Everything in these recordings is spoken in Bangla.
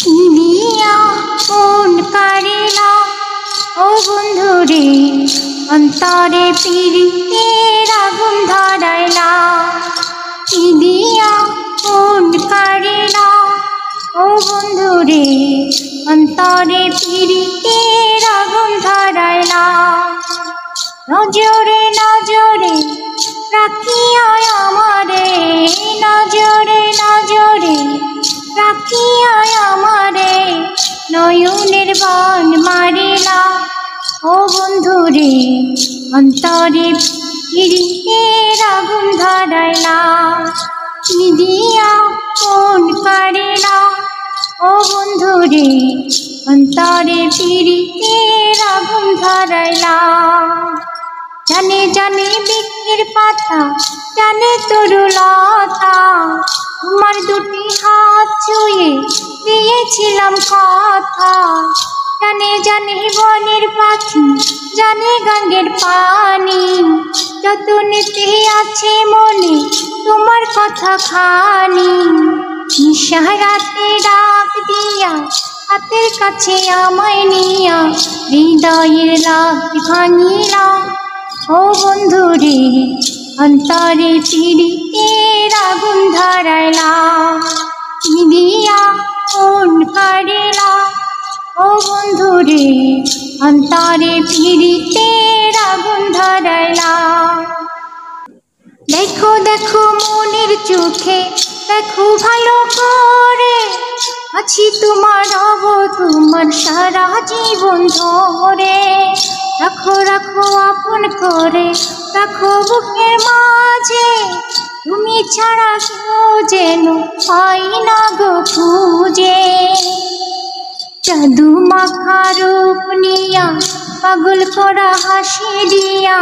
দিয়া কোন কারিলা ও বন্ধুরে অন্তরে প্রীতির আগুন ধরাইলা। দিয়া কোন কারিলা ও বন্ধুরে অন্তরে প্রীতির আগুন ধরাইলা। নজরে নজরে রাখিয়া আমারে, নজরে নজরে রাখিয়া আমারে নয়নের বান মারিলা। ও বন্ধুরে অন্তরে প্রীতির আগুন ধরাইলা। দিয়া কোন কারিলা ও বন্ধুরে অন্তরে প্রীতির আগুন ধরাইলা। জানে জানে বৃক্ষের পাতা, জানে তরুলতা, তোমার দুটি হাত ছুঁয়ে দিয়েছিলাম কথা। জানে জানে বনের পাখি, জানে গঙ্গের পানি, যতনেতে আছে মনে তোমার কথা খানি। নিশারাতে ডাক দিয়া হাতের কাছে আমায় নিয়া হৃদয়ের লাগ ভাঙিলা। ও বন্ধুরে অন্তরে প্রীতির আগুন ধরাইলা। দিয়া কোন কারিলা ও বন্ধুরে অন্তরে প্রীতির আগুন ধরাইলা। দেখো দেখো মনের চোখে দেখো ভালো করে, আছি তোমার হব তোমার সারা জীবন ধরে। রাখো রাখো আপন করে রাখো বুকের মাঝে, তুমি ছাড়া কেউ যেন পাই না গো খুঁজে। জাদু মাখা রূপ নিয়া পাগল করা হাসি দিয়া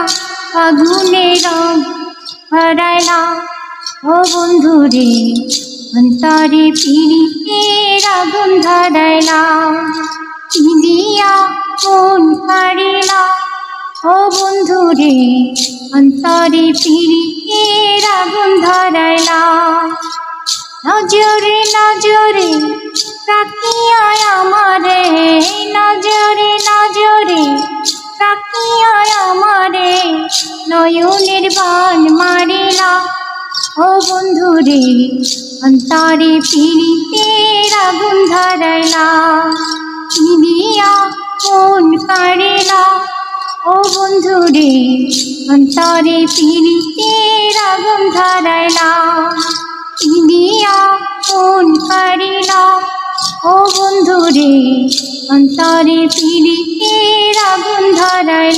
আগুনে রং ভরাইলা। ও বন্ধুরে অন্তরে প্রীতির আগুন ধরাইলা। দিয়া কোন কারিলা ও বন্ধুরে অন্তরে প্রীতির আগুন ধরাইলা। নজরে নজরে রাখিয়া আমারে, নজরে নজরে রাখিয়া আমারে নয়নের বান মারিলা। ও বন্ধুরে অন্তরে প্রীতির আগুন ধরাইলা। দিয়া কোন কারিলা ও বন্ধুরে অন্তরে প্রীতির আগুন ধরাইলা। দিয়া কোন কারিলা ও বন্ধুরে অন্তরে প্রীতির আগুন ধরাইলা।